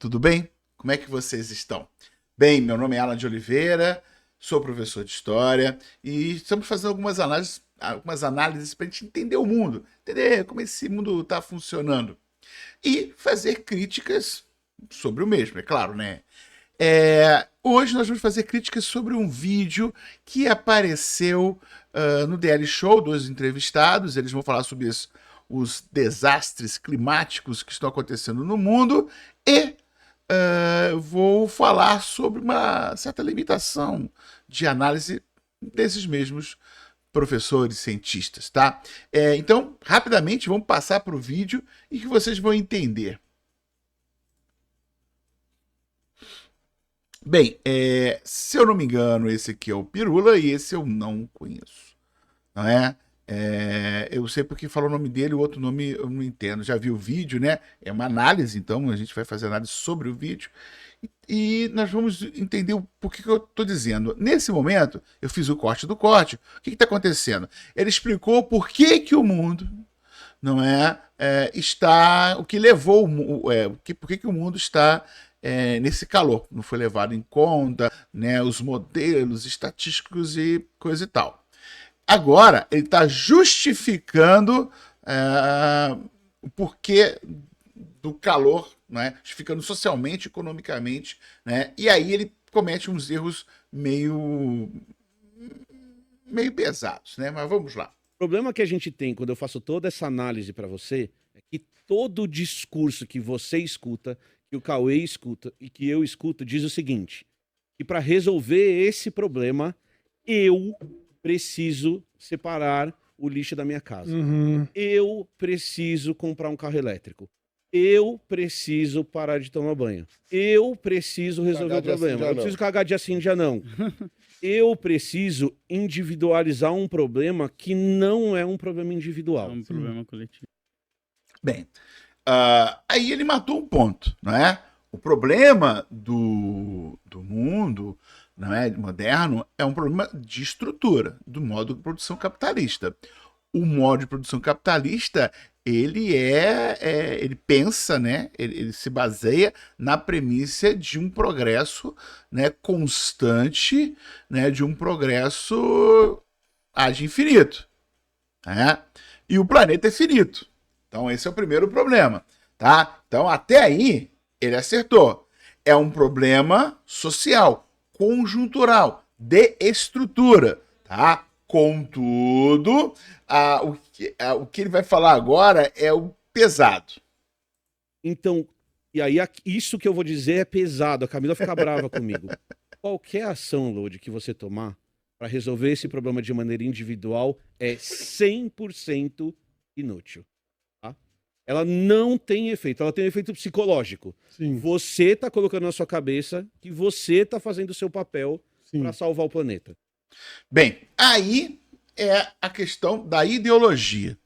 tudo bem? Como é que vocês estão? Bem, meu nome é Alan de Oliveira, sou professor de História e estamos fazendo algumas análises para a gente entender o mundo, entender como esse mundo está funcionando e fazer críticas sobre o mesmo, é claro, né? Hoje nós vamos fazer críticas sobre um vídeo que apareceu no DL Show dos entrevistados. Eles vão falar sobre os desastres climáticos que estão acontecendo no mundo e vou falar sobre uma certa limitação de análise desses mesmos professores, cientistas, tá? Então, rapidamente, vamos passar para o vídeo e que vocês vão entender. Bem, se eu não me engano, esse aqui é o Pirula e esse eu não conheço, não é? Eu sei porque falou o nome dele, o outro nome eu não entendo. Já vi o vídeo, né? É uma análise, então a gente vai fazer análise sobre o vídeo e nós vamos entender o porquê que eu estou dizendo. Nesse momento, eu fiz o corte do corte. O que está acontecendo? Ele explicou por que o mundo não está, o que levou, por que o mundo está nesse calor. Não foi levado em conta, né, os modelos estatísticos e coisa e tal. Agora, ele está justificando o porquê do calor, né, justificando socialmente, economicamente, né, e aí ele comete uns erros meio pesados, né, mas vamos lá. O problema que a gente tem quando eu faço toda essa análise para você é que todo o discurso que você escuta, que o Cauê escuta e que eu escuto diz o seguinte, que para resolver esse problema, eu preciso separar o lixo da minha casa. Eu preciso comprar um carro elétrico. Eu preciso parar de tomar banho. Eu preciso resolver o problema. Eu preciso cagar dia sim, dia não. Eu preciso individualizar um problema que não é um problema individual. É um problema coletivo. Bem, aí ele matou um ponto, não é? O problema do mundo, não é, moderno, é um problema de estrutura, do modo de produção capitalista. O modo de produção capitalista, ele pensa, né, ele se baseia na premissa de um progresso, né, constante, né, de um progresso ad infinito, né? E o planeta é finito. Então esse é o primeiro problema, tá? Então até aí ele acertou. É um problema social, conjuntural, de estrutura, tá? Contudo, o que ele vai falar agora é o pesado. Então, e aí isso que eu vou dizer é pesado. A Camila fica brava comigo. Qualquer ação, Lodi, que você tomar para resolver esse problema de maneira individual é 100% inútil. Tá? Ela não tem efeito, ela tem um efeito psicológico. Sim. Você está colocando na sua cabeça que você está fazendo o seu papel para salvar o planeta. Bem, aí é a questão da ideologia,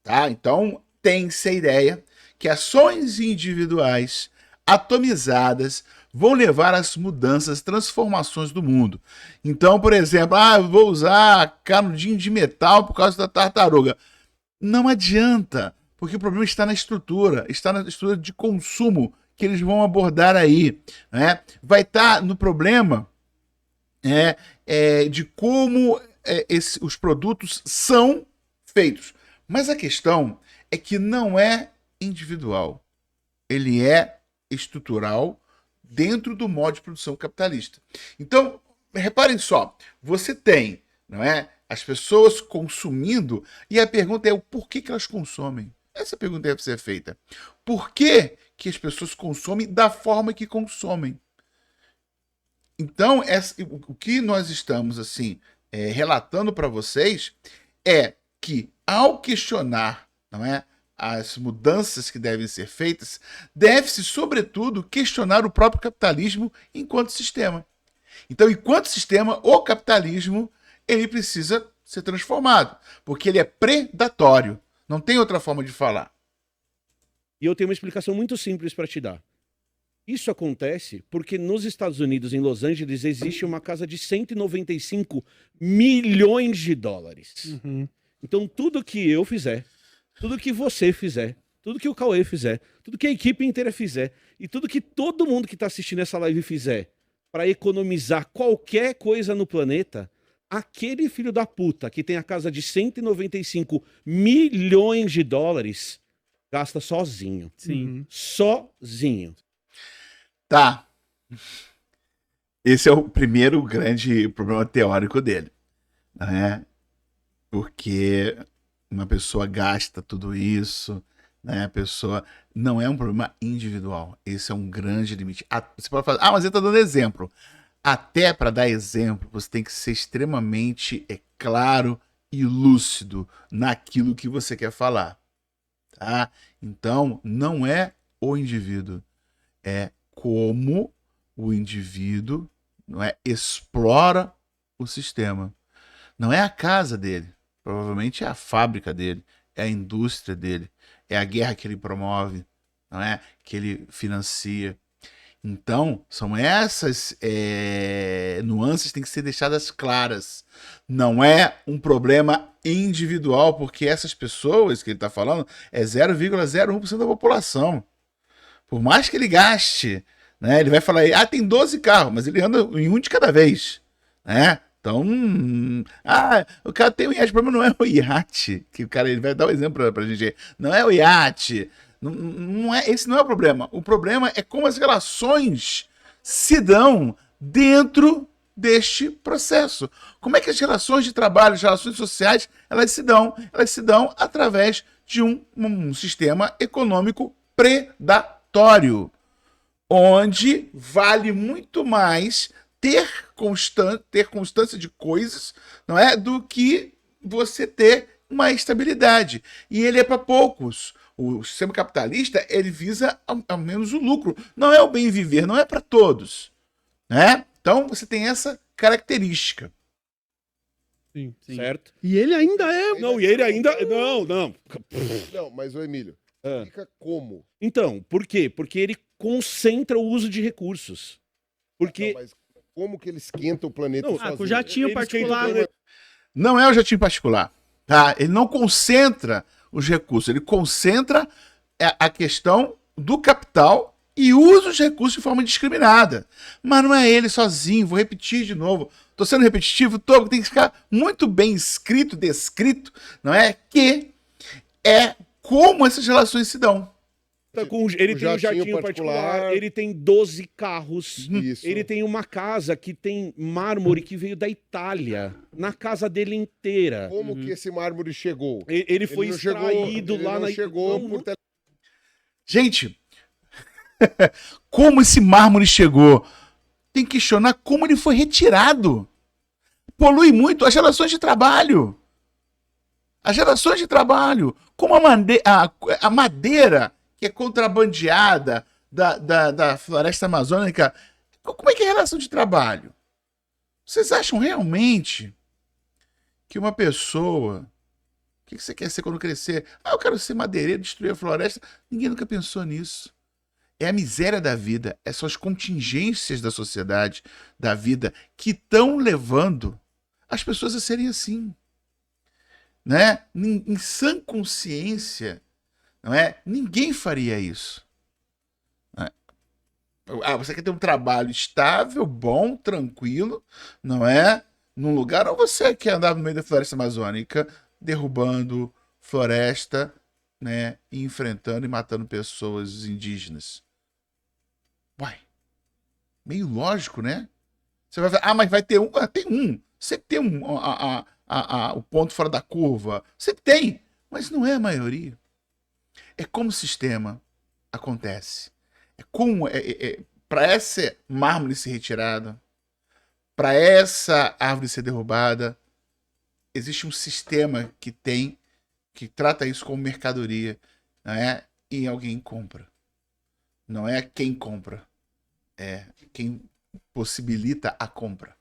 tá? Então, tem-se a ideia que ações individuais atomizadas vão levar às mudanças, transformações do mundo. Então, por exemplo, eu vou usar canudinho de metal por causa da tartaruga. Não adianta, porque o problema está na estrutura de consumo que eles vão abordar aí, né? Vai estar no problema de como os produtos são feitos. Mas a questão é que não é individual. Ele é estrutural dentro do modo de produção capitalista. Então, reparem só, você tem, não é, as pessoas consumindo e a pergunta é o porquê que elas consomem. Essa pergunta deve ser feita. Por que as pessoas consomem da forma que consomem? Então, o que nós estamos assim relatando para vocês é que, ao questionar, não é, as mudanças que devem ser feitas, deve-se, sobretudo, questionar o próprio capitalismo enquanto sistema. Então, enquanto sistema, o capitalismo ele precisa ser transformado, porque ele é predatório. Não tem outra forma de falar. E eu tenho uma explicação muito simples para te dar. Isso acontece porque nos Estados Unidos, em Los Angeles, existe uma casa de 195 milhões de dólares. Então, tudo que eu fizer, tudo que você fizer, tudo que o Cauê fizer, tudo que a equipe inteira fizer e tudo que todo mundo que tá assistindo essa live fizer para economizar qualquer coisa no planeta, aquele filho da puta que tem a casa de 195 milhões de dólares gasta sozinho. Sim. Sozinho. Tá. Esse é o primeiro grande problema teórico dele, né? Porque uma pessoa gasta tudo isso, né? A pessoa não é um problema individual. Esse é um grande limite. Você pode falar, mas ele tá dando exemplo. Até para dar exemplo, você tem que ser extremamente claro e lúcido naquilo que você quer falar, tá? Então, não é o indivíduo, é como o indivíduo, não é, explora o sistema. Não é a casa dele, provavelmente é a fábrica dele, é a indústria dele, é a guerra que ele promove, não é, que ele financia. Então, são essas nuances que têm que ser deixadas claras. Não é um problema individual, porque essas pessoas que ele está falando é 0,01% da população. Por mais que ele gaste, né, ele vai falar, tem 12 carros, mas ele anda em um de cada vez, né? Então, o cara tem um iate, o problema não é o iate, que o cara ele vai dar um exemplo pra gente, não é o iate, esse não é o problema. O problema é como as relações se dão dentro deste processo. Como é que as relações de trabalho, as relações sociais, elas se dão? Elas se dão através de um sistema econômico predatório, onde vale muito mais ter constância de coisas, não é, do que você ter uma estabilidade. E ele é para poucos. O sistema capitalista, ele visa ao menos o lucro. Não é o bem viver, não é para todos, né? Então você tem essa característica. Sim. Certo? E ele ainda é. Não, e ele ainda. Não. Não, mas o Emílio, explica como. Então, por quê? Porque ele concentra o uso de recursos. Porque. Não, mas como que ele esquenta o planeta Não, sozinho? Com o jatinho Ele particular. esquenta o Não é o jatinho particular, tá? Ele não concentra os recursos, ele concentra a questão do capital e usa os recursos de forma indiscriminada. Mas não é ele sozinho, vou repetir de novo. Tô sendo repetitivo, tem que ficar muito bem escrito, descrito, não é? Que é como essas relações se dão. Ele tem um jatinho particular, ele tem 12 carros, Isso. ele tem uma casa que tem mármore que veio da Itália, na casa dele inteira. Como que esse mármore chegou? Ele foi não extraído lá na chegou Não, por tele... Gente, como esse mármore chegou? Tem que questionar como ele foi retirado. Polui muito as relações de trabalho. As relações de trabalho. Como a madeira que é contrabandeada da floresta amazônica. Como é que é a relação de trabalho? Vocês acham realmente que uma pessoa... O que você quer ser quando crescer? Eu quero ser madeireiro, destruir a floresta. Ninguém nunca pensou nisso. É a miséria da vida, são as contingências da sociedade, da vida, que estão levando as pessoas a serem assim. Né? Em sã consciência, não é? Ninguém faria isso. Não é? Você quer ter um trabalho estável, bom, tranquilo, não é? Num lugar, ou você quer andar no meio da floresta amazônica, derrubando floresta, né? E enfrentando e matando pessoas indígenas. Uai, meio lógico, né? Você vai falar, mas vai ter um. Tem um. Sempre tem o ponto fora da curva. Sempre tem. Mas não é a maioria. É como o sistema acontece. É como. Para essa mármore ser retirada, para essa árvore ser derrubada, existe um sistema que trata isso como mercadoria, não é? E alguém compra. Não é quem compra, é quem possibilita a compra.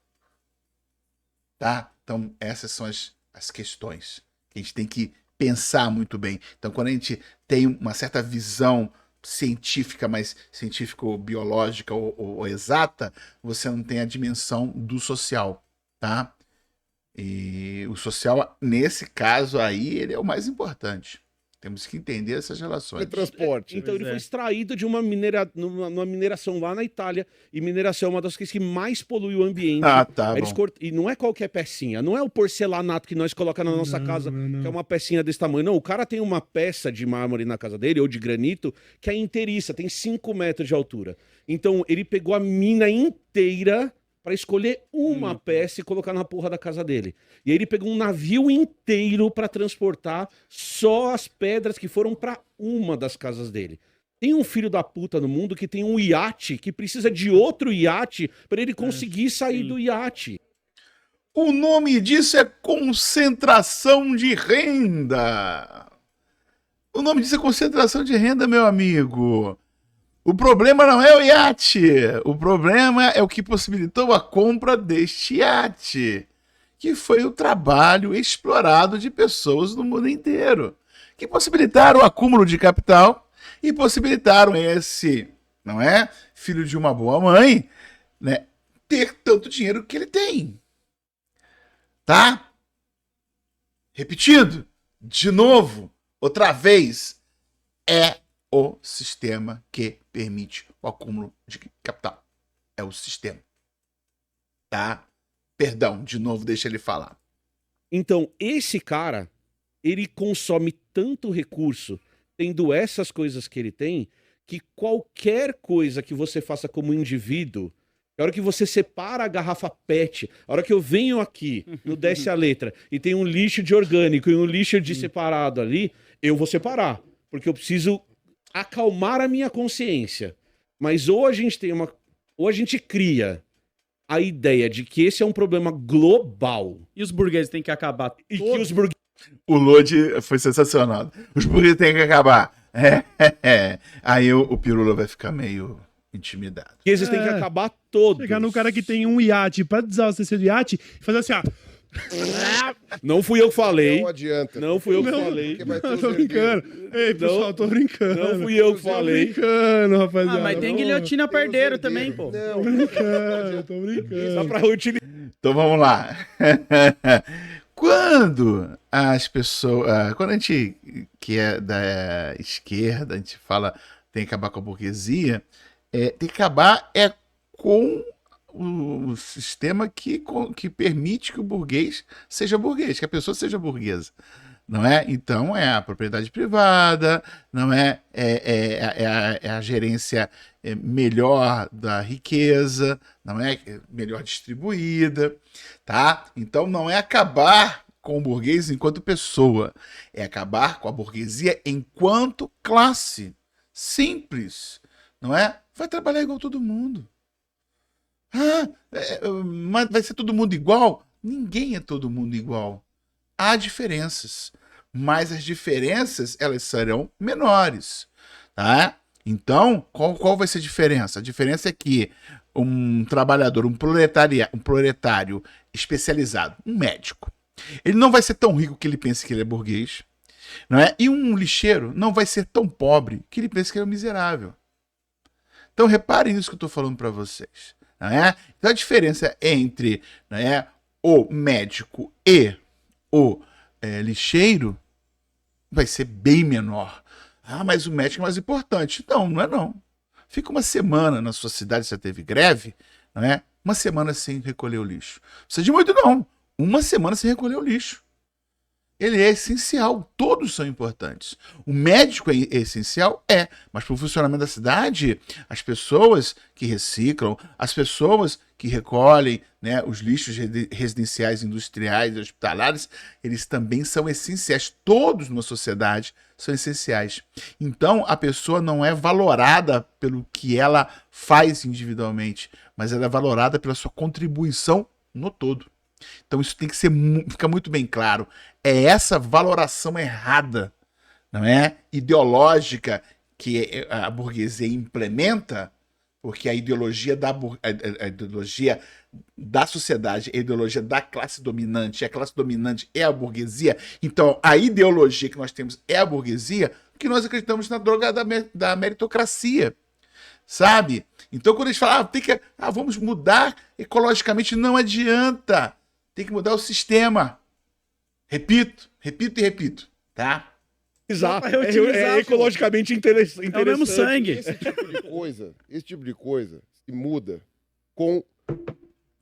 Tá? Então, essas são as questões que a gente tem que pensar muito bem. Então, quando a gente tem uma certa visão científica, mas científico-biológica ou exata, você não tem a dimensão do social, tá? E o social, nesse caso aí, ele é o mais importante. Temos que entender essas relações. É transporte. Então ele Pois é. foi extraído de uma numa mineração lá na Itália, e mineração é uma das coisas que mais polui o ambiente. Ah, tá Aí eles bom. E não é qualquer pecinha, não é o porcelanato que nós colocamos na nossa casa, que é uma pecinha desse tamanho. Não, o cara tem uma peça de mármore na casa dele, ou de granito, que é inteiriça, tem 5 metros de altura. Então ele pegou a mina inteira para escolher uma peça e colocar na porra da casa dele. E aí ele pegou um navio inteiro para transportar só as pedras que foram para uma das casas dele. Tem um filho da puta no mundo que tem um iate que precisa de outro iate para ele conseguir sair do iate. O nome disso é concentração de renda. O nome disso é concentração de renda, meu amigo. O problema não é o iate. O problema é o que possibilitou a compra deste iate, que foi o trabalho explorado de pessoas no mundo inteiro, que possibilitaram o acúmulo de capital e possibilitaram esse, não é, filho de uma boa mãe, né, ter tanto dinheiro que ele tem. Tá? Repetindo, de novo, outra vez, é o sistema que permite o acúmulo de capital. É o sistema. Tá? Perdão, de novo, deixa ele falar. Então, esse cara, ele consome tanto recurso, tendo essas coisas que ele tem, que qualquer coisa que você faça como indivíduo, a hora que você separa a garrafa PET, a hora que eu venho aqui, no Desce a Letra, e tem um lixo de orgânico e um lixo de separado ali, eu vou separar. Porque eu preciso acalmar a minha consciência. Mas ou a gente cria a ideia de que esse é um problema global. E os burgueses têm que acabar. E que os burgueses. O Lodi foi sensacional. Os burgueses têm que acabar. Aí o Pirula vai ficar meio intimidado. têm que acabar todos. Chegar no cara que tem um iate pra desabastecer do iate e fazer assim, ó. Não fui eu que falei. Não adianta. Não fui eu que Não, falei. Porque vai ter Eu os tô brincando. herdeiros. Ei, pessoal, tô brincando. Não fui eu que Tô falei. brincando, rapaziada. Ah, mas tem Não, guilhotina Tem os pardeiro herdeiros. também, pô. Não, tô brincando. Só pra utilizar. Então vamos lá. Quando as pessoas. Quando a gente que é da esquerda, a gente fala tem que acabar com a burguesia, tem que acabar com o sistema que permite que o burguês seja burguês, que a pessoa seja burguesa. Não é? Então é a propriedade privada, não é? É a gerência melhor da riqueza, não é? Melhor distribuída, tá? Então não é acabar com o burguês enquanto pessoa, é acabar com a burguesia enquanto classe. Simples, não é? Vai trabalhar igual todo mundo. Mas vai ser todo mundo igual? Ninguém é todo mundo igual. Há diferenças, mas as diferenças elas serão menores, tá? Então, qual vai ser a diferença? A diferença é que um trabalhador, um proletário especializado, um médico, ele não vai ser tão rico que ele pense que ele é burguês, não é? E um lixeiro não vai ser tão pobre que ele pense que ele é um miserável. Então, reparem nisso que eu estou falando para vocês, não é? Então, a diferença entre, não é, o médico e o lixeiro vai ser bem menor. Mas o médico é mais importante. Não, não é não. Fica uma semana na sua cidade, se teve greve, não é? Uma semana sem recolher o lixo. Não precisa de muito não. Uma semana sem recolher o lixo. Ele é essencial, todos são importantes. O médico é essencial? Mas para o funcionamento da cidade, as pessoas que reciclam, as pessoas que recolhem, né, os lixos residenciais, industriais, hospitalares, eles também são essenciais. Todos numa sociedade são essenciais. Então, a pessoa não é valorada pelo que ela faz individualmente, mas ela é valorada pela sua contribuição no todo. Então isso tem que ficar muito bem claro. É essa valoração errada, não é? Ideológica que a burguesia implementa, porque a ideologia da sociedade, a ideologia da classe dominante, a classe dominante é a burguesia, então a ideologia que nós temos é a burguesia, porque nós acreditamos na droga da meritocracia. Sabe? Então quando eles falam, vamos mudar ecologicamente, não adianta. Tem que mudar o sistema. Repito, e repito, tá? Exato. pra reutilizar, É pô. ecologicamente interessante. É o mesmo sangue. Esse tipo de coisa se muda com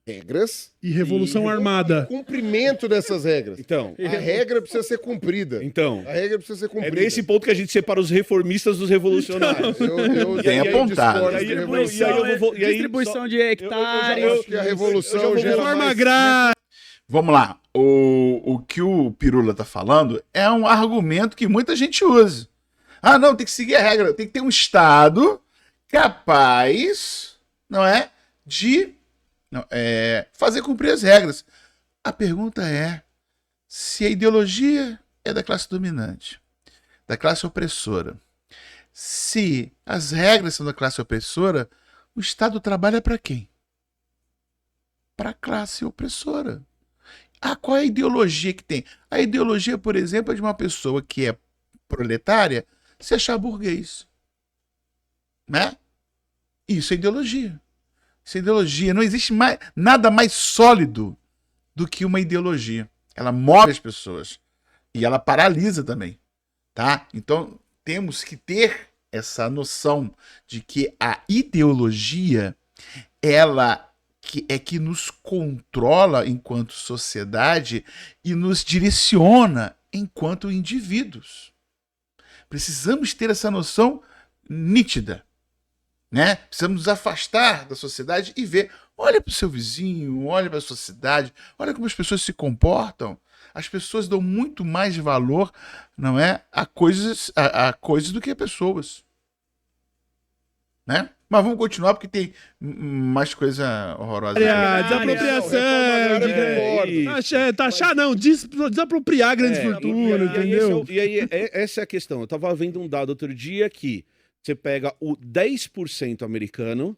regras E Revolução Sim. Armada. cumprimento dessas regras. Então, A regra precisa ser cumprida. então, A regra precisa ser é cumprida. nesse ponto que a gente separa os reformistas dos revolucionários. Eu Bem apontado. discordo E aí de ele- revolução. e aí eu vou- e aí Distribuição só- de hectares. Eu acho que a revolução eu já vou gera Reforma mais... agrária. Vamos lá. O que o Pirula tá falando é um argumento que muita gente usa. Ah, não, tem que seguir a regra. Tem que ter um Estado capaz, não é, de fazer cumprir as regras. A pergunta é se a ideologia é da classe dominante, da classe opressora. Se as regras são da classe opressora, o Estado trabalha para quem? Para a classe opressora. Ah, qual é a ideologia que tem? A ideologia, por exemplo, é de uma pessoa que é proletária se achar burguês. Né? Isso é ideologia. Isso é ideologia. Não existe nada mais sólido do que uma ideologia. Ela move as pessoas. E ela paralisa também. Tá? Então, temos que ter essa noção de que a ideologia, ela que nos controla enquanto sociedade e nos direciona enquanto indivíduos. Precisamos ter essa noção nítida, né? Precisamos nos afastar da sociedade e ver, olha para o seu vizinho, olha para a sociedade, olha como as pessoas se comportam. As pessoas dão muito mais valor, não é, a coisas do que a pessoas, né? Mas vamos continuar porque tem mais coisa horrorosa. Desapropriação. Taxar não, desapropriar grandes fortunas, entendeu? E aí, essa é a questão. Eu tava vendo um dado outro dia que você pega o 10% americano,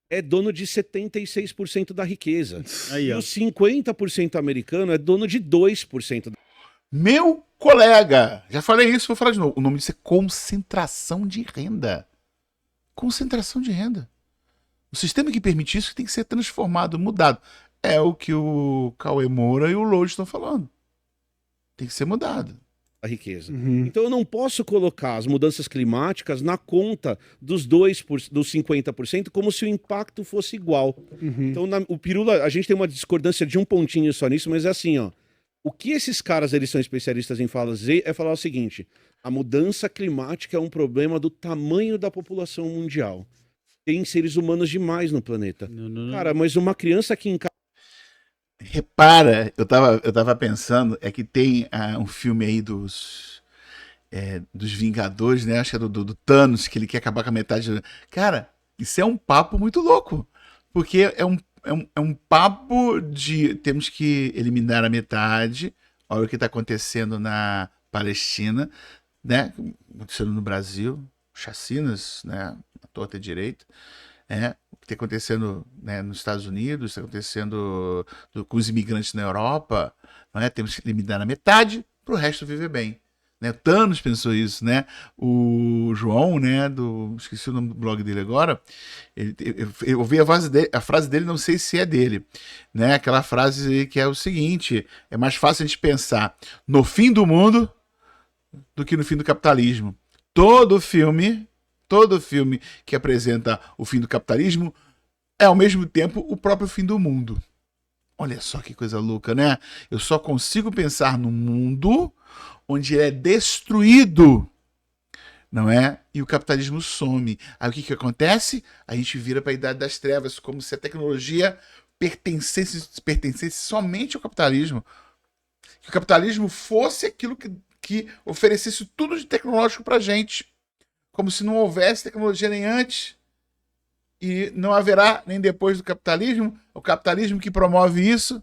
é dono de 76% da riqueza. Aí, E ó. o 50% americano é dono de 2%. Meu colega, já falei isso, vou falar de novo. O nome disso é concentração de renda. Concentração de renda. O sistema que permite isso tem que ser transformado, mudado. É o que o Cauê Moura e o Lodge estão falando. Tem que ser mudado. A riqueza. Uhum. Então eu não posso colocar as mudanças climáticas na conta dos 50% como se o impacto fosse igual. Uhum. Então o Pirula, a gente tem uma discordância de um pontinho só nisso, mas é assim, ó. O que esses caras, eles são especialistas em fazer é falar o seguinte: a mudança climática é um problema do tamanho da população mundial. Tem seres humanos demais no planeta. Cara, mas uma criança que em casa... Repara, eu tava pensando, é que tem um filme aí dos Vingadores, né? Acho que é do Thanos, que ele quer acabar com a metade. Cara, isso é um papo muito louco. Porque é um papo de temos que eliminar a metade. Olha o que está acontecendo na Palestina, né? Acontecendo no Brasil, chacinas, né? À torta e direita. O que está acontecendo, né, nos Estados Unidos, está acontecendo com os imigrantes na Europa, não é? Temos que eliminar a metade para o resto viver bem. Né? O Thanos pensou isso, né? O João, né, esqueci o nome do blog dele agora, eu ouvi a frase dele, não sei se é dele, né? Aquela frase que é o seguinte: é mais fácil a gente pensar no fim do mundo do que no fim do capitalismo. Todo filme que apresenta o fim do capitalismo é, ao mesmo tempo, o próprio fim do mundo. Olha só que coisa louca, né? Eu só consigo pensar num mundo onde ele é destruído, não é? E o capitalismo some. Aí o que acontece? A gente vira para a Idade das Trevas, como se a tecnologia pertencesse somente ao capitalismo. Que o capitalismo fosse aquilo que oferecesse tudo de tecnológico para a gente. Como se não houvesse tecnologia nem antes e não haverá nem depois do capitalismo. O capitalismo que promove isso.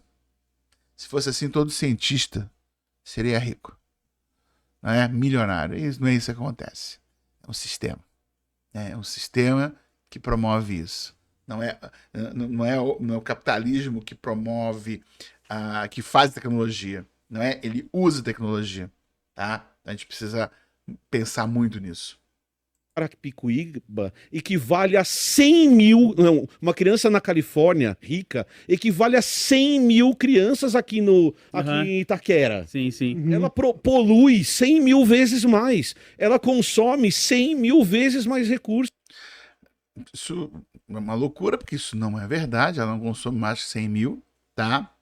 Se fosse assim, todo cientista seria rico, não é? Milionário. Não é isso que acontece. É um sistema. É um sistema que promove isso. Não é o capitalismo que promove, que faz tecnologia. Não é? Ele usa tecnologia. Tá? A gente precisa pensar muito nisso. Carapicuíba equivale a 100 mil. Não, uma criança na Califórnia rica equivale a 100 mil crianças aqui em Itaquera. Sim, sim. Ela polui 100 mil vezes mais. Ela consome 100 mil vezes mais recursos. Isso é uma loucura, porque isso não é verdade. Ela não consome mais de 100 mil, tá?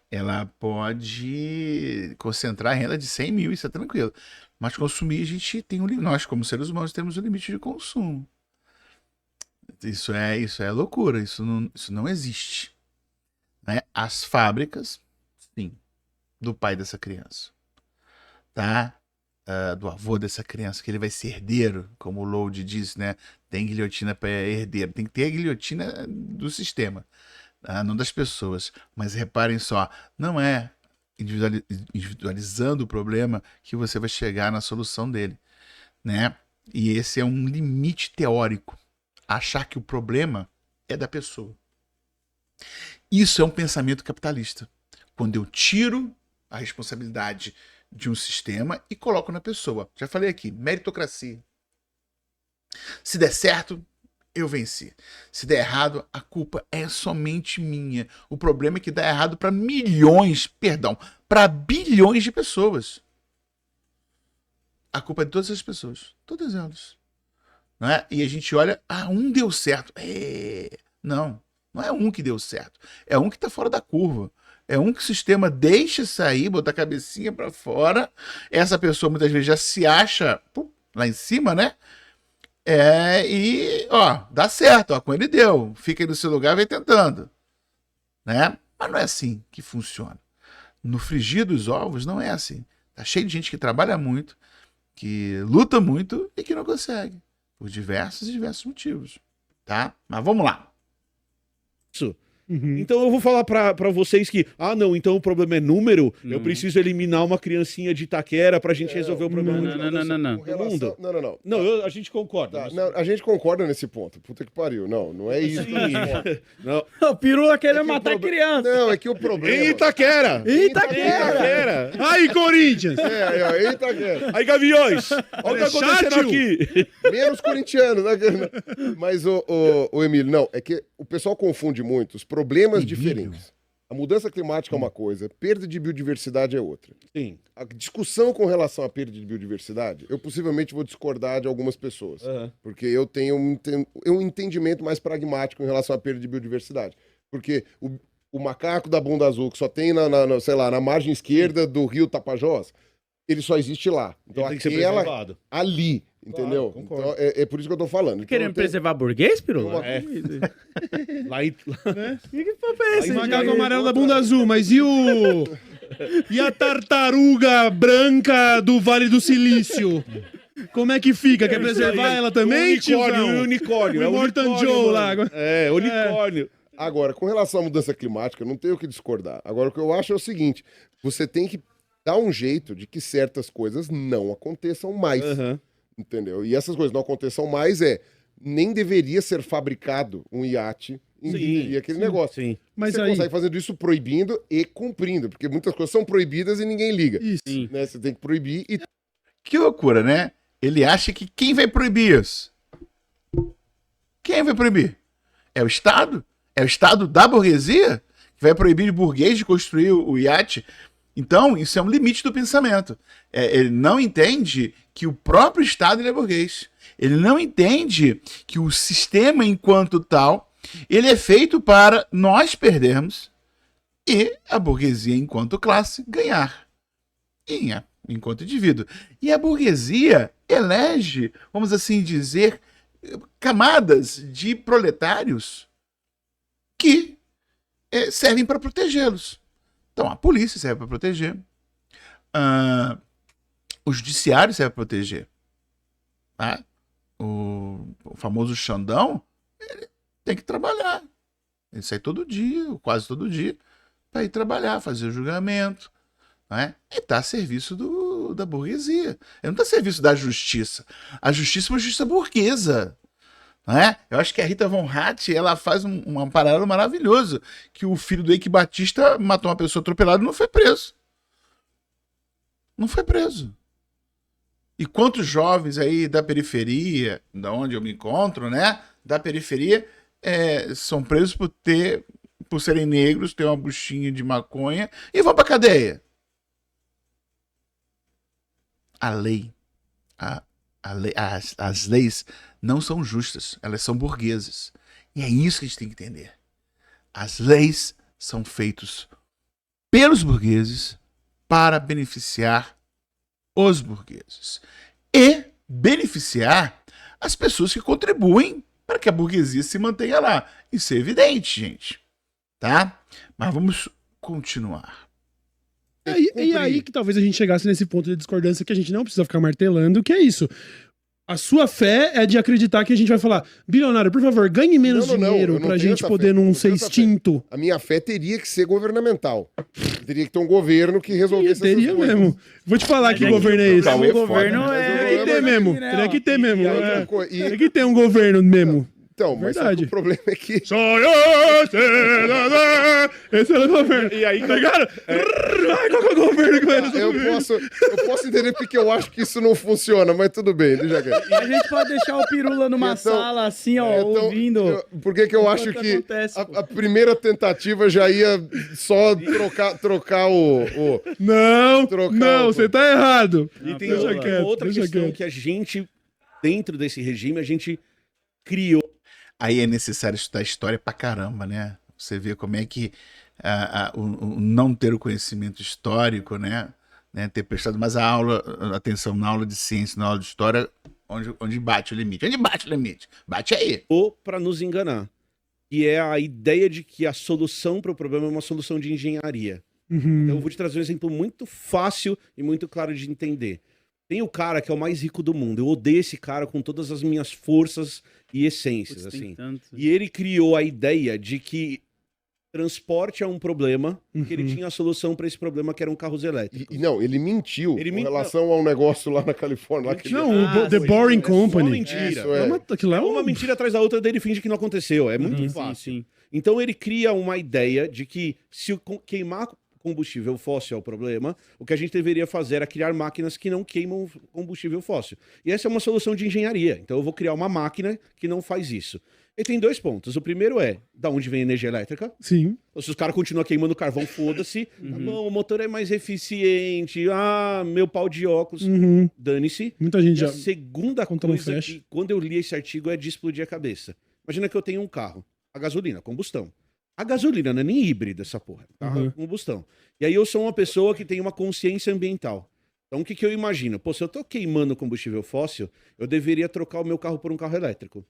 Ela pode concentrar a renda de 100 mil, isso é tranquilo. Mas consumir, a gente tem um limite. Nós, como seres humanos, temos um limite de consumo. Isso é loucura, isso não existe. Né? As fábricas, sim, do pai dessa criança, tá? Do avô dessa criança, que ele vai ser herdeiro, como o Load diz, né? Tem guilhotina para herdeiro, tem que ter a guilhotina do sistema, tá? Não das pessoas. Mas reparem só, não é individualizando o problema que você vai chegar na solução dele, né? E esse é um limite teórico, achar que o problema é da pessoa. Isso é um pensamento capitalista, quando eu tiro a responsabilidade de um sistema e coloco na pessoa. Já falei aqui, meritocracia. Se der certo, eu venci. Se der errado, a culpa é somente minha. O problema é que dá errado para para bilhões de pessoas. A culpa é de todas as pessoas. Todas elas. Não é? E a gente olha, um deu certo. Não é um que deu certo. É um que está fora da curva. É um que o sistema deixa sair, botar a cabecinha para fora. Essa pessoa muitas vezes já se acha lá em cima, né? Dá certo, com ele deu. Fica aí no seu lugar e vai tentando. Né? Mas não é assim que funciona. No frigir dos ovos não é assim. Tá cheio de gente que trabalha muito, que luta muito e que não consegue. Por diversos e diversos motivos. Tá? Mas vamos lá. Isso. Então eu vou falar pra vocês que, não, então o problema é número, eu preciso eliminar uma criancinha de Itaquera pra gente resolver o problema. Não. Não, a gente concorda. Tá, não, a gente concorda nesse ponto. Puta que pariu. Não é isso. Não. O Pirula querendo matar criança. Não, é que o problema... Em Itaquera! Aí, Corinthians! Em Itaquera. Aí, Gaviões! Olha o que tá acontecendo aqui! Menos corintiano, né? Mas, o Emílio, não, é que o pessoal confunde muito os problemas diferentes. A mudança climática é uma coisa, perda de biodiversidade é outra. Sim. A discussão com relação à perda de biodiversidade, eu possivelmente vou discordar de algumas pessoas. Porque eu tenho um entendimento mais pragmático em relação à perda de biodiversidade. Porque o macaco da bunda azul, que só tem na margem esquerda do rio Tapajós, ele só existe lá. Então tem que ser preservado. Ali, entendeu? Concordo. Então é por isso que eu tô falando. Querendo preservar burguês, Pirula? Lá em... Que papo é esse? O macaco amarelo da bunda azul, mas e a tartaruga branca do Vale do Silício? Como é que fica? Quer preservar ela também, O unicórnio. O Immortan Joe lá. Unicórnio. Agora, com relação à mudança climática, não tenho o que discordar. Agora, o que eu acho é o seguinte, você tem que dar um jeito de que certas coisas não aconteçam mais. Entendeu? E essas coisas não aconteçam mais nem deveria ser fabricado um iate e aquele negócio. Sim. Mas você aí... consegue fazer isso proibindo e cumprindo, porque muitas coisas são proibidas e ninguém liga. Isso. Né? Você tem que proibir e... Que loucura, né? Ele acha que quem vai proibir isso? Quem vai proibir? É o Estado? É o Estado da burguesia? Que vai proibir o burguês de construir o iate? Então, isso é um limite do pensamento. Ele não entende que o próprio Estado ele é burguês. Ele não entende que o sistema, enquanto tal, ele é feito para nós perdermos e a burguesia, enquanto classe, ganhar. Enquanto indivíduo. E a burguesia elege, vamos assim dizer, camadas de proletários que servem para protegê-los. Então, a polícia serve para proteger. O judiciário serve para proteger. Tá? O famoso Xandão, ele tem que trabalhar. Ele sai todo dia, quase todo dia, para ir trabalhar, fazer o julgamento. Né? E está a serviço da burguesia. Ele não está a serviço da justiça. A justiça é uma justiça burguesa. Né? Eu acho que a Rita Von Hatt, ela faz um paralelo maravilhoso, que o filho do Eike Batista matou uma pessoa atropelada e não foi preso. Não foi preso. E quantos jovens aí da periferia, da onde eu me encontro, né? Da periferia, são presos por serem negros, ter uma buchinha de maconha e vão pra cadeia. A lei, as leis não são justas, elas são burguesas. E é isso que a gente tem que entender. As leis são feitas pelos burgueses para beneficiar os burgueses e beneficiar as pessoas que contribuem para que a burguesia se mantenha lá. Isso é evidente, gente. Tá? Mas vamos continuar. E aí que talvez a gente chegasse nesse ponto de discordância que a gente não precisa ficar martelando, que é isso. A sua fé é de acreditar que a gente vai falar, bilionário, por favor, ganhe menos dinheiro pra gente poder não ser extinto. A minha fé teria que ser governamental. Teria que ter um governo que resolvesse essas coisas. Teria mesmo. Vou te falar que governo é esse. O governo Teria que ter mesmo. Teria que ter mesmo. E Teria que ter um governo mesmo. Então, mas só que o problema é que... Esse é o governo. E aí, tá ligado? Qual que é o governo que vai Eu posso entender porque eu acho que isso não funciona, mas tudo bem, deixa quieto. A gente pode deixar o Pirula numa sala assim, ó, ouvindo. Por que eu acho que acontece, a primeira tentativa já ia só trocar o... Não, você tá errado. E tem Deixa outra quieto, questão que a gente, dentro desse regime, a gente criou. Aí é necessário estudar história pra caramba, né? Você vê como é que o não ter o conhecimento histórico, né? Ter prestado mais atenção na aula de ciência, na aula de história, onde bate o limite. Onde bate o limite? Bate aí. Ou para nos enganar. E é a ideia de que a solução para o problema é uma solução de engenharia. Uhum. Então eu vou te trazer um exemplo muito fácil e muito claro de entender. Tem o cara que é o mais rico do mundo. Eu odeio esse cara com todas as minhas forças e essências, assim. E ele criou a ideia de que transporte é um problema, que ele tinha a solução para esse problema, que eram carros elétricos. Não, ele mentiu com relação ao negócio lá na Califórnia. Lá The Boring Company. É uma mentira. Aquilo é uma mentira atrás da outra, dele finge que não aconteceu. É muito fácil. Sim. Então ele cria uma ideia de que se queimar combustível fóssil é o problema, o que a gente deveria fazer era criar máquinas que não queimam combustível fóssil. E essa é uma solução de engenharia. Então eu vou criar uma máquina que não faz isso. E tem 2 pontos. O primeiro é, da onde vem a energia elétrica? Sim. Então, se os caras continuam queimando carvão, foda-se. Tá bom, o motor é mais eficiente. Ah, meu pau de óculos. Dane-se. Muita gente E a já... segunda conta não coisa fecha. que, quando eu li esse artigo, é de explodir a cabeça. Imagina que eu tenho um carro, a gasolina, combustão. A gasolina não é nem híbrida essa porra, tá? Combustão. E aí eu sou uma pessoa que tem uma consciência ambiental. Então o que eu imagino? Pô, se eu tô queimando combustível fóssil, eu deveria trocar o meu carro por um carro elétrico.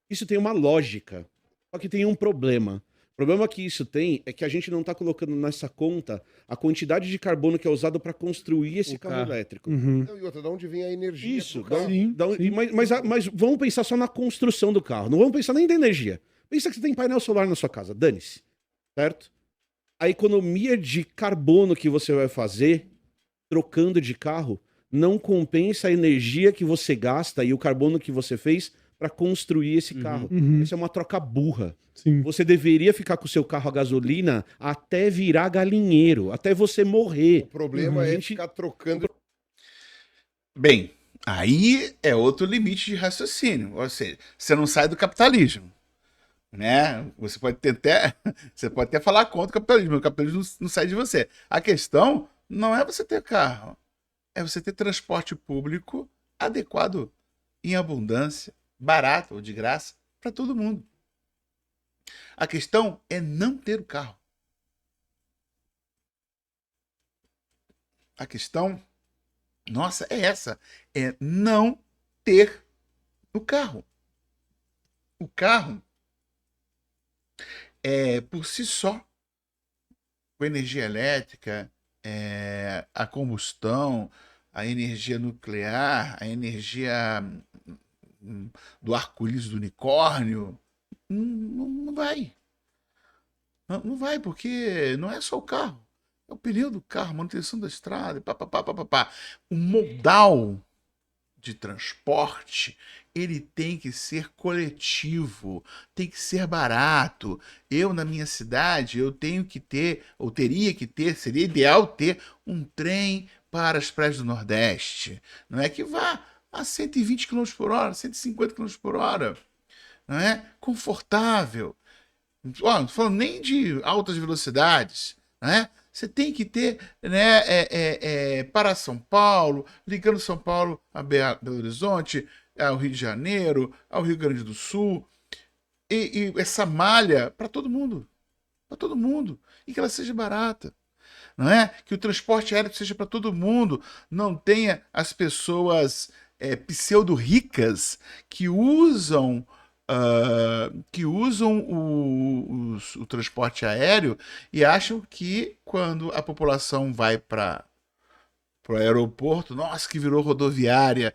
Isso tem uma lógica, só que tem um problema. O problema que isso tem é que a gente não tá colocando nessa conta a quantidade de carbono que é usado para construir esse carro elétrico. Não, e outra, de onde vem a energia? Isso, pro carro? mas vamos pensar só na construção do carro, não vamos pensar nem da energia. Pensa que você tem painel solar na sua casa, dane-se, certo? A economia de carbono que você vai fazer trocando de carro não compensa a energia que você gasta e o carbono que você fez para construir esse carro. Isso é uma troca burra. Sim. Você deveria ficar com o seu carro a gasolina até virar galinheiro, até você morrer. O problema é ficar trocando... Bem, aí é outro limite de raciocínio. Ou seja, você não sai do capitalismo. Né? Você pode até falar contra o capitalismo não sai de você. A questão não é você ter carro, é você ter transporte público adequado, em abundância, barato ou de graça, para todo mundo. A questão é não ter o carro. A questão, nossa, é essa, é não ter o carro. O carro por si só, com energia elétrica, a combustão, a energia nuclear, a energia do arco-íris do unicórnio, não vai. Não vai, porque não é só o carro. É o pneu do carro, manutenção da estrada, papapá. O modal de transporte, ele tem que ser coletivo, tem que ser barato. Eu, na minha cidade, eu tenho que ter, ou teria que ter, seria ideal ter um trem para as praias do Nordeste, não é que vá a 120 km por hora, 150 km por hora, não é? Confortável. Ó, não tô falando nem de altas velocidades, né? Você tem que ter, né, para São Paulo, ligando São Paulo a Belo Horizonte, ao Rio de Janeiro, ao Rio Grande do Sul, e essa malha para todo mundo, e que ela seja barata, não é? Que o transporte aéreo seja para todo mundo, não tenha as pessoas pseudo-ricas que usam o transporte aéreo e acham que quando a população vai para o aeroporto, nossa, que virou rodoviária,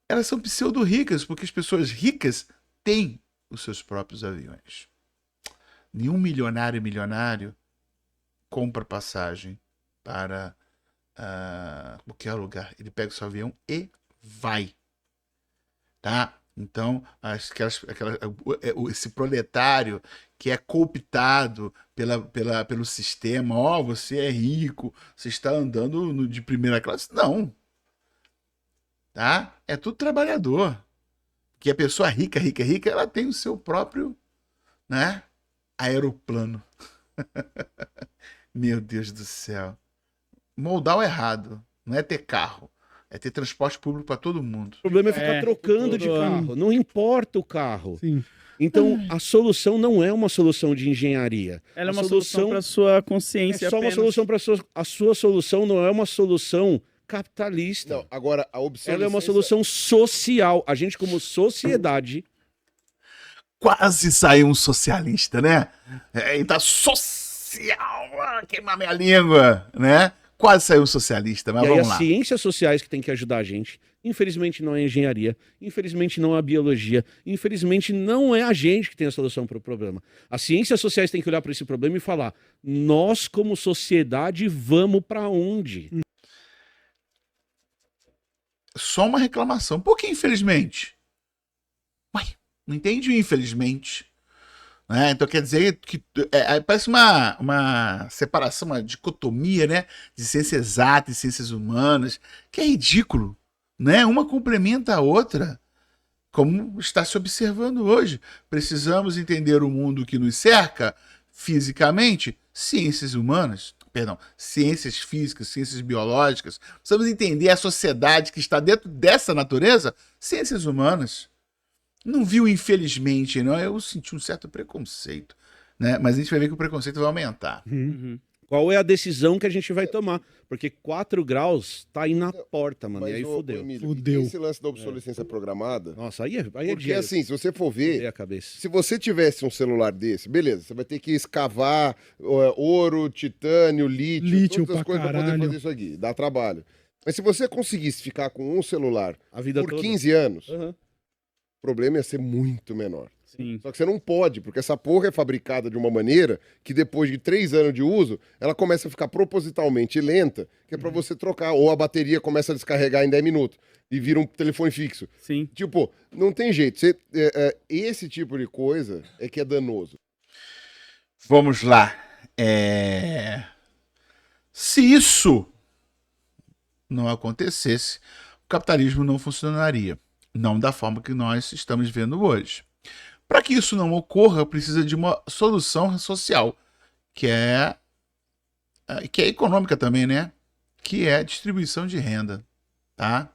elas são pseudo-ricas, porque as pessoas ricas têm os seus próprios aviões. Nenhum milionário compra passagem para qualquer lugar. Ele pega o seu avião e vai. Tá? Então, esse proletário que é cooptado pelo sistema, você é rico, você está andando de primeira classe. Não. Tá? É tudo trabalhador. Que a pessoa rica, ela tem o seu próprio, né, aeroplano. Meu Deus do céu. Moldar o errado. Não é ter carro. É ter transporte público para todo mundo. O problema é ficar trocando de carro. Não importa o carro. Sim. Então, a solução não é uma solução de engenharia. Ela é uma solução para sua consciência. É só apenas. uma solução para a sua solução, não é uma solução capitalista. Não, agora, a obsolescência... Ela é uma solução social. A gente, como sociedade... Quase saiu um socialista, né? Tá social, queimar minha língua, né? Quase saiu um socialista, mas vamos lá. As ciências sociais que tem que ajudar a gente, infelizmente não é a engenharia, infelizmente não é a biologia, infelizmente não é a gente que tem a solução para o problema. As ciências sociais têm que olhar para esse problema e falar, nós como sociedade vamos para onde? Só uma reclamação, porque infelizmente. Ué, não entendi o infelizmente. Então quer dizer que parece uma separação, uma dicotomia, né, de ciência exata e ciências humanas, que é ridículo, né? Uma complementa a outra, como está se observando hoje. Precisamos entender o mundo que nos cerca fisicamente, ciências físicas, ciências biológicas. Precisamos entender a sociedade que está dentro dessa natureza, ciências humanas. Não viu, infelizmente, não. Eu senti um certo preconceito, né? Mas a gente vai ver que o preconceito vai aumentar. Uhum. Qual é a decisão que a gente vai tomar? Porque 4 graus tá aí na porta, mano. E aí fodeu. Fudeu. Esse lance da obsolescência programada... Nossa, aí é porque dinheiro. assim, se você for ver... A cabeça. Se você tivesse um celular desse, beleza, você vai ter que escavar ouro, titânio, lítio todas as coisas para poder fazer isso aqui. Dá trabalho. Mas se você conseguisse ficar com um celular a vida por toda. 15 anos... O problema ia ser muito menor. Sim. Só que você não pode, porque essa porra é fabricada de uma maneira que depois de 3 anos de uso, ela começa a ficar propositalmente lenta, que é pra você trocar, ou a bateria começa a descarregar em 10 minutos e vira um telefone fixo. Sim. Tipo, não tem jeito. Esse tipo de coisa é que é danoso. Vamos lá. Se isso não acontecesse, o capitalismo não funcionaria. Não da forma que nós estamos vendo hoje. Para que isso não ocorra, precisa de uma solução social, que é econômica também, né? Que é a distribuição de renda, tá?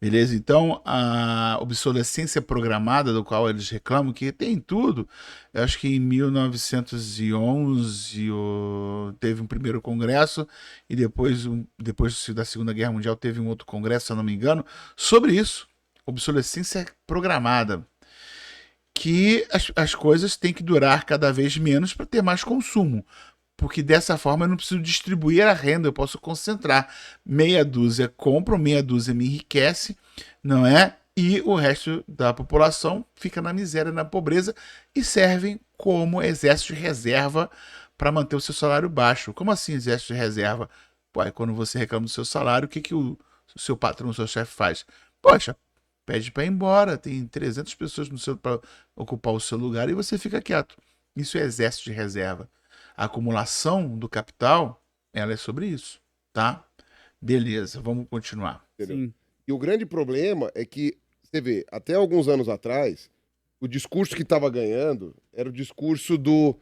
Beleza? Então, a obsolescência programada, do qual eles reclamam, que tem tudo, eu acho que em 1911 teve um primeiro congresso e depois da Segunda Guerra Mundial teve um outro congresso, se eu não me engano, sobre isso. Obsolescência programada, que as coisas têm que durar cada vez menos para ter mais consumo, porque dessa forma eu não preciso distribuir a renda, eu posso concentrar. Meia dúzia compra, meia dúzia me enriquece, não é? E o resto da população fica na miséria, na pobreza e servem como exército de reserva para manter o seu salário baixo. Como assim exército de reserva? Pô, quando você reclama do seu salário, o que o seu patrão, o seu chefe faz? Poxa, pede para ir embora, tem 300 pessoas para ocupar o seu lugar e você fica quieto. Isso é exército de reserva. A acumulação do capital, ela é sobre isso, tá? Beleza, vamos continuar. Entendeu? E o grande problema é que, você vê, até alguns anos atrás, o discurso que estava ganhando era o discurso do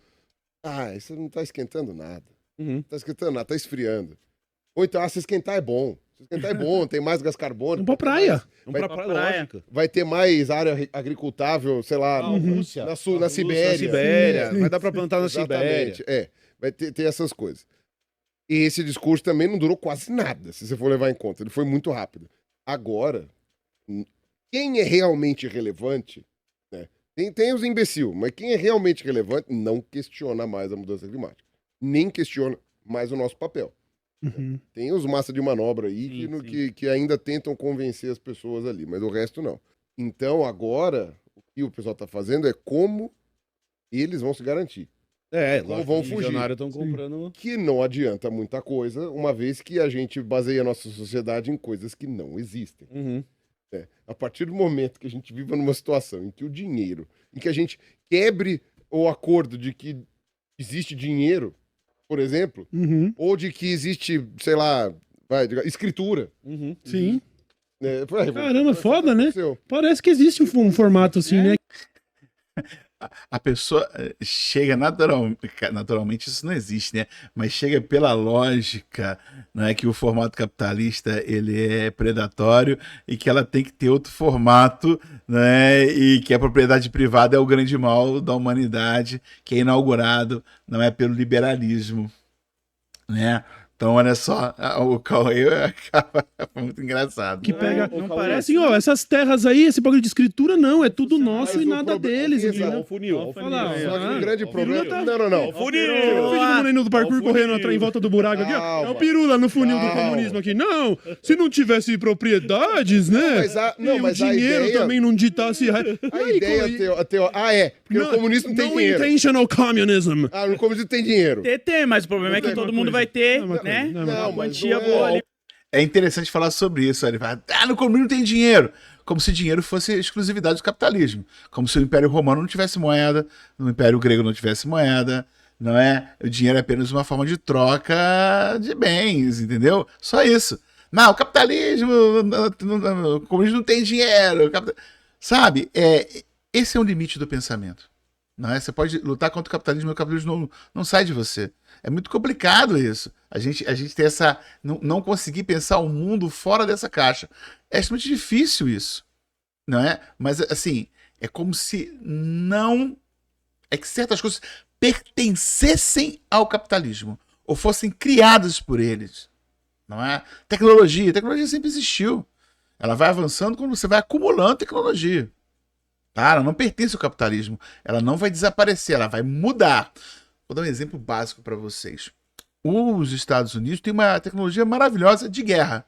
isso não tá esquentando nada. Não tá esquentando nada, tá esfriando. Ou então, se esquentar é bom. Se esquentar é bom, tem mais gás carbônico. Vamos pra praia. Vamos pra praia. Vai ter mais área agricultável, sei lá, Rússia. na Sibéria. Na Sibéria. Vai dar pra plantar na Sibéria. Exatamente, vai ter essas coisas. E esse discurso também não durou quase nada, se você for levar em conta. Ele foi muito rápido. Agora, quem é realmente relevante, né? Tem os imbecil, mas quem é realmente relevante não questiona mais a mudança climática. Nem questiona mais o nosso papel. Tem os massa de manobra aí que ainda tentam convencer as pessoas ali, mas o resto não. Então, agora, o que o pessoal está fazendo é como eles vão se garantir. Como vão fugir. Os milionários estão comprando... Que não adianta muita coisa, uma vez que a gente baseia a nossa sociedade em coisas que não existem. A partir do momento que a gente viva numa situação em que o dinheiro, em que a gente quebre o acordo de que existe dinheiro, por exemplo, ou de que existe, sei lá, escritura. Sim. Caramba, foda, né? Parece que existe um formato assim, né? A pessoa chega naturalmente, isso não existe, né? Mas chega pela lógica, não é, que o formato capitalista ele é predatório e que ela tem que ter outro formato, né? E que a propriedade privada é o grande mal da humanidade, que é inaugurado, não é, pelo liberalismo, né? Então, olha só, o Cauê acaba muito engraçado. Que pega. Não parece assim, essas terras aí, esse bagulho de escritura, não. É tudo nosso e nada deles. Olha o funil. Olha lá. Só que o grande problema. Não. O funil! Você não viu o menino do parkour correndo em volta do buraco aqui? Ó? É o pirula no funil do comunismo aqui. Não, se não tivesse propriedades, né? Mas o dinheiro ideia... também não ditasse. A ideia. Porque no comunismo não tem dinheiro. No intentional communism. No comunismo tem dinheiro. Tem, mas o problema é que todo mundo vai ter, né? Não, quantia boa ali. É interessante falar sobre isso. Ele fala, no comunismo tem dinheiro. Como se dinheiro fosse exclusividade do capitalismo. Como se o Império Romano não tivesse moeda, o Império Grego não tivesse moeda, não é? O dinheiro é apenas uma forma de troca de bens, entendeu? Só isso. Não, o capitalismo, o comunismo não tem dinheiro. Sabe? Esse é o limite do pensamento. Não é? Você pode lutar contra o capitalismo, mas o capitalismo não sai de você. É muito complicado isso. A gente tem essa... Não conseguir pensar o mundo fora dessa caixa. É extremamente difícil isso. Não é? Mas, assim, é como se não... É que certas coisas pertencessem ao capitalismo. Ou fossem criadas por eles. Não é? Tecnologia. A tecnologia sempre existiu. Ela vai avançando quando você vai acumulando tecnologia. Tá? Ela não pertence ao capitalismo. Ela não vai desaparecer. Ela vai mudar. Vou dar um exemplo básico para vocês. Os Estados Unidos têm uma tecnologia maravilhosa de guerra,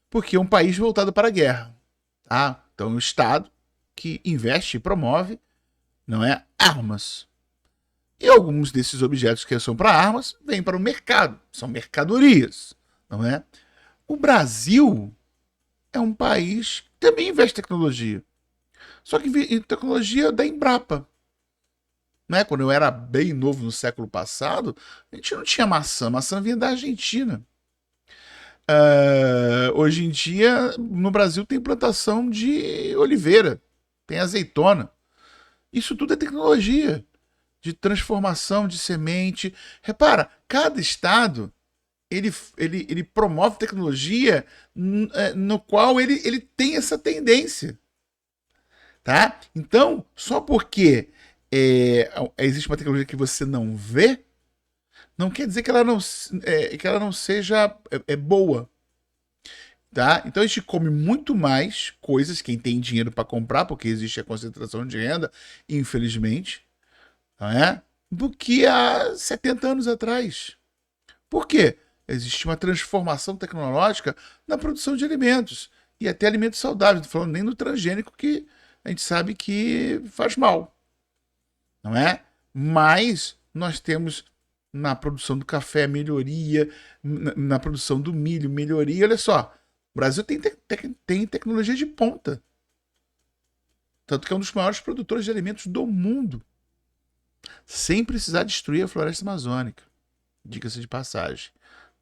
porque é um país voltado para a guerra. Tá? Então, é um Estado que investe e promove, não é, armas. E alguns desses objetos que são para armas vêm para o mercado, são mercadorias, não é? O Brasil é um país que também investe em tecnologia, só que em tecnologia da Embrapa. Né? Quando eu era bem novo no século passado, a gente não tinha maçã. Maçã vinha da Argentina. Hoje em dia, no Brasil, tem plantação de oliveira, tem azeitona. Isso tudo é tecnologia de transformação de semente. Repara, cada estado ele promove tecnologia no qual ele tem essa tendência. Tá? Então, só porque existe uma tecnologia que você não vê, não quer dizer que ela não seja boa. Tá? Então a gente come muito mais coisas, quem tem dinheiro para comprar, porque existe a concentração de renda, infelizmente, não é? Do que há 70 anos atrás. Por quê? Existe uma transformação tecnológica na produção de alimentos, e até alimentos saudáveis, não estou falando nem do transgênico, que a gente sabe que faz mal. Não é? Mas nós temos na produção do café melhoria, na produção do milho melhoria. Olha só, o Brasil tem tecnologia de ponta. Tanto que é um dos maiores produtores de alimentos do mundo. Sem precisar destruir a floresta amazônica. Diga-se de passagem.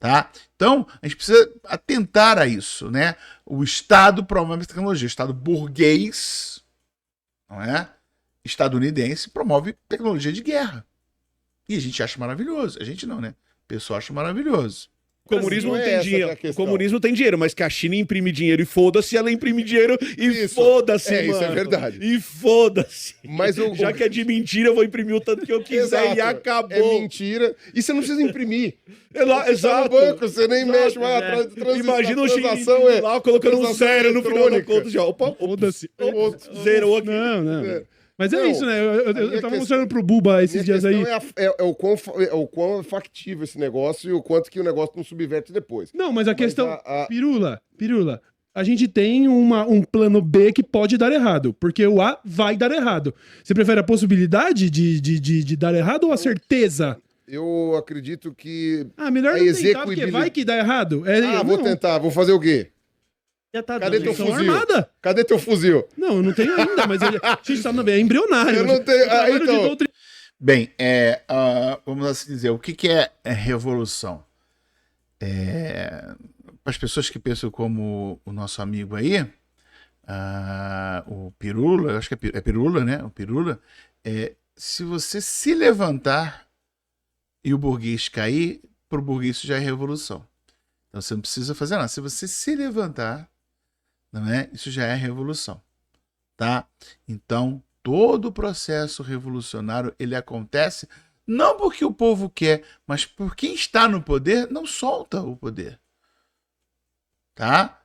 Tá? Então, a gente precisa atentar a isso, né? O Estado promove a tecnologia. O Estado burguês, não é? Estadunidense, promove tecnologia de guerra. E a gente acha maravilhoso. A gente não, né? O pessoal acha maravilhoso. O comunismo não tem dinheiro. O comunismo tem dinheiro, mas que a China imprime dinheiro e foda-se, ela imprime dinheiro e foda-se, mano. Isso é verdade. E foda-se. Mas já que é de mentira, eu vou imprimir o tanto que eu quiser. Exato. E acabou. É mentira. E você não precisa imprimir. Exato. Tá no banco, você nem mexe mais. Imagina o Xing lá colocando um zero no final da conta. Opa, foda-se. Zerou aqui. Não. Mas é isso, né? Eu tava mostrando pro Buba esses dias aí. É o quão factível esse negócio e o quanto que o negócio não subverte depois. Não, mas a questão... Pirula, a gente tem um plano B que pode dar errado, porque o A vai dar errado. Você prefere a possibilidade de dar errado ou a certeza? Eu acredito que... melhor não tentar, porque vai que dá errado. Vou tentar. Vou fazer o quê? Cadê teu fuzil? Armada? Cadê teu fuzil? Não, eu não tenho ainda, mas a gente tá é embrionário. Eu não tenho. Então... Bem, vamos assim dizer, o que é revolução? Para as pessoas que pensam como o nosso amigo aí, o Pirula, acho que é Pirula, né? O Pirula, se você se levantar e o burguês cair, para o burguês isso já é revolução. Então você não precisa fazer nada. Se você se levantar, não é? Isso já é revolução, tá? Então, todo o processo revolucionário, ele acontece não porque o povo quer, mas por quem está no poder não solta o poder, tá?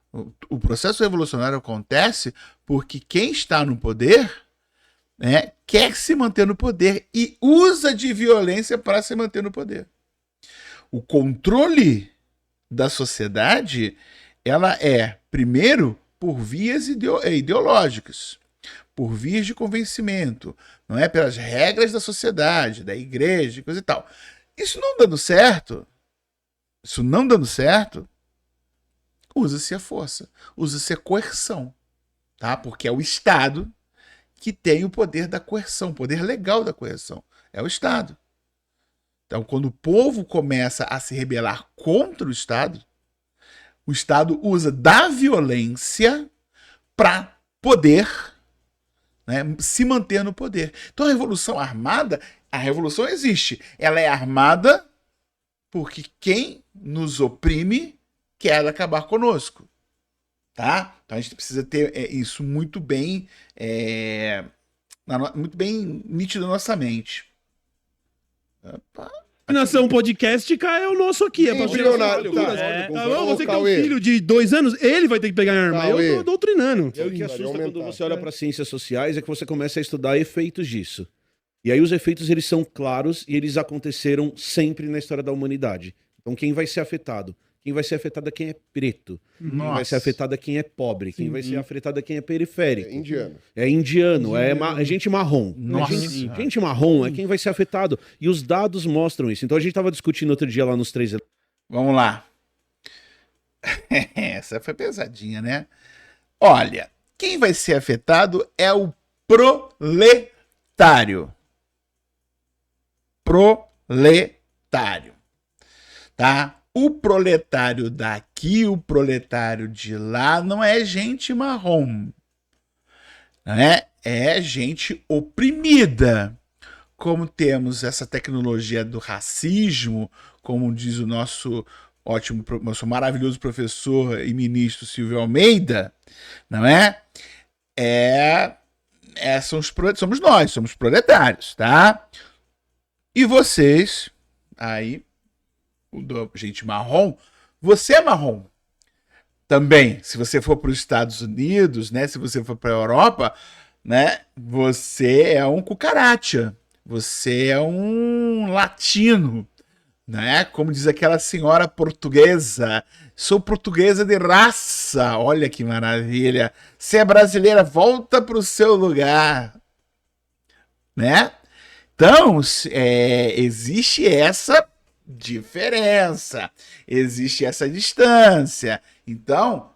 O processo revolucionário acontece porque quem está no poder, né, quer se manter no poder e usa de violência para se manter no poder. O controle da sociedade, ela é, primeiro, por vias ideológicas, por vias de convencimento, não é pelas regras da sociedade, da igreja, coisa e tal. Isso não dando certo, usa-se a força, usa-se a coerção, tá? Porque é o Estado que tem o poder da coerção, o poder legal da coerção, é o Estado. Então, quando o povo começa a se rebelar contra o Estado usa da violência para poder, né, se manter no poder. Então, a revolução armada, a revolução existe. Ela é armada porque quem nos oprime quer acabar conosco. Tá? Então, a gente precisa ter isso muito bem nítido na nossa mente. Opa. Nação Podcastica é o nosso aqui. Você que é um filho de 2 anos, ele vai ter que pegar a arma. Eu tô doutrinando. O que assusta quando você olha para ciências sociais é que você começa a estudar efeitos disso. E aí os efeitos, eles são claros e eles aconteceram sempre na história da humanidade. Então quem vai ser afetado? Quem vai ser afetado é quem é preto. Quem vai ser afetado é quem é pobre. Quem vai ser afetado é quem é periférico. É indiano. É gente marrom. Gente marrom é quem vai ser afetado. E os dados mostram isso. Então a gente estava discutindo outro dia lá nos 3... Vamos lá. Essa foi pesadinha, né? Olha, quem vai ser afetado é o proletário. Proletário. Tá? O proletário daqui, o proletário de lá, não é gente marrom, né? É gente oprimida. Como temos essa tecnologia do racismo, como diz o nosso maravilhoso professor e ministro Silvio Almeida, não é? Somos nós, somos proletários, tá? E vocês, aí, gente marrom, você é marrom também. Se você for para os Estados Unidos, né, se você for para a Europa, né, você é um cucaracha, você é um latino, né? Como diz aquela senhora portuguesa, sou portuguesa de raça. Olha que maravilha. Se é brasileira, volta para o seu lugar, né? Então, existe essa diferença, existe essa distância. Então,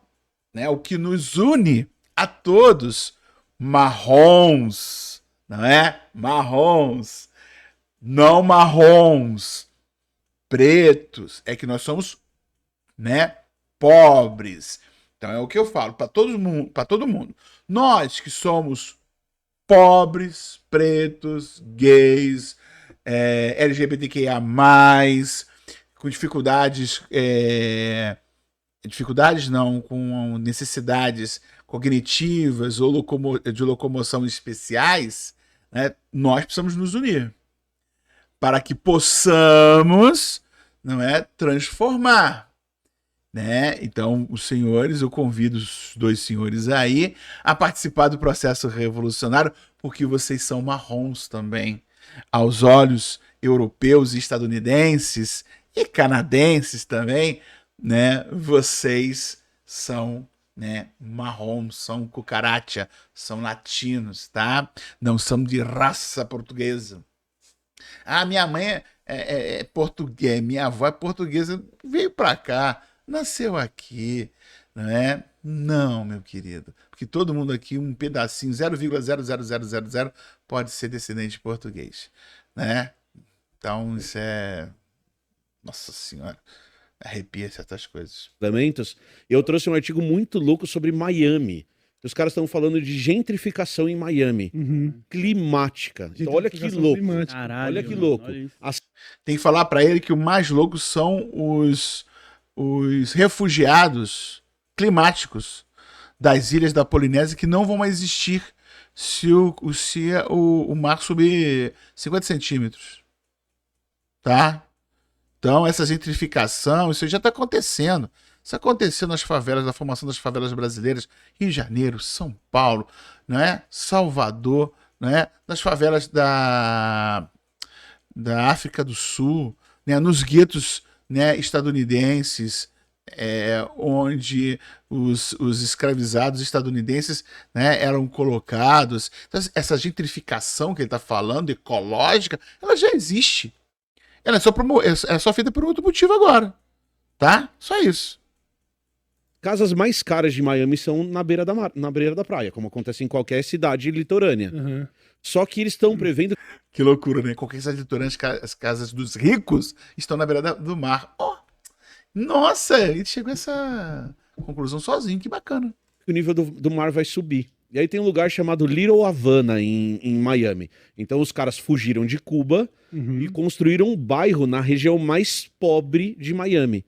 né, o que nos une a todos, marrons, não é? Marrons, não marrons, pretos, é que nós somos né? Pobres. Então é o que eu falo para todo mundo. Nós que somos pobres, pretos, gays, LGBTQIA+, com dificuldades, com necessidades cognitivas ou de locomoção especiais, né, nós precisamos nos unir para que possamos, não é, transformar, né? Então, os senhores, eu convido os dois senhores aí a participar do processo revolucionário, porque vocês são marrons também, aos olhos europeus e estadunidenses e canadenses também, né? Vocês são, né, marrons, são cucaracha, são latinos, tá? Não são de raça portuguesa. Ah, minha mãe é portuguesa, minha avó é portuguesa, veio pra cá, nasceu aqui, não é? Não, meu querido, porque todo mundo aqui, um pedacinho, 0,00000 pode ser descendente de português, né? Então isso é... Nossa Senhora, arrepia certas coisas. Eu trouxe um artigo muito louco sobre Miami. Os caras estão falando de gentrificação em Miami. Climática. Então, olha que louco. Caralho, olha que louco. Tem que falar pra ele que o mais louco são os refugiados climáticos das ilhas da Polinésia que não vão mais existir se o mar subir 50 centímetros. Tá? Então, essa gentrificação, isso já está acontecendo. Isso aconteceu nas favelas, na formação das favelas brasileiras, Rio de Janeiro, São Paulo, né? Salvador, né? Nas favelas da África do Sul, né? Nos guetos, né, estadunidenses, onde os escravizados estadunidenses, né, eram colocados. Então, essa gentrificação que ele está falando, ecológica, ela já existe. Ela é só feita por outro motivo agora. Tá? Só isso. Casas mais caras de Miami são na beira da praia, como acontece em qualquer cidade litorânea. Só que eles estão prevendo... Que loucura, né? Qualquer cidade litorânea, as casas dos ricos estão na beira do mar. Oh, nossa, ele chegou a essa conclusão sozinho, que bacana. O nível do mar vai subir. E aí tem um lugar chamado Little Havana, em Miami. Então os caras fugiram de Cuba e construíram um bairro na região mais pobre de Miami,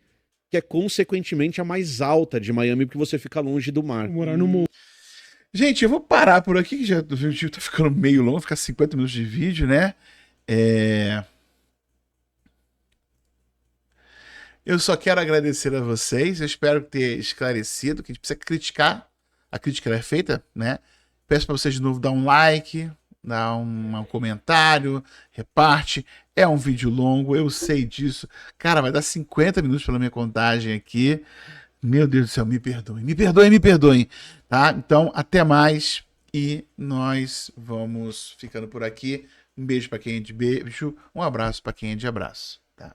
que é consequentemente a mais alta de Miami, porque você fica longe do mar. Morar no mundo. Gente, eu vou parar por aqui, que já o vídeo tá ficando meio longo, ficar 50 minutos de vídeo, né? Eu só quero agradecer a vocês, eu espero ter esclarecido, que a gente precisa criticar, a crítica é feita, né? Peço para vocês de novo dar um like, dar um comentário, reparte. É um vídeo longo, eu sei disso. Cara, vai dar 50 minutos pela minha contagem aqui. Meu Deus do céu, me perdoem. Tá? Então, até mais e nós vamos ficando por aqui. Um beijo para quem é de beijo, um abraço para quem é de abraço. Tá?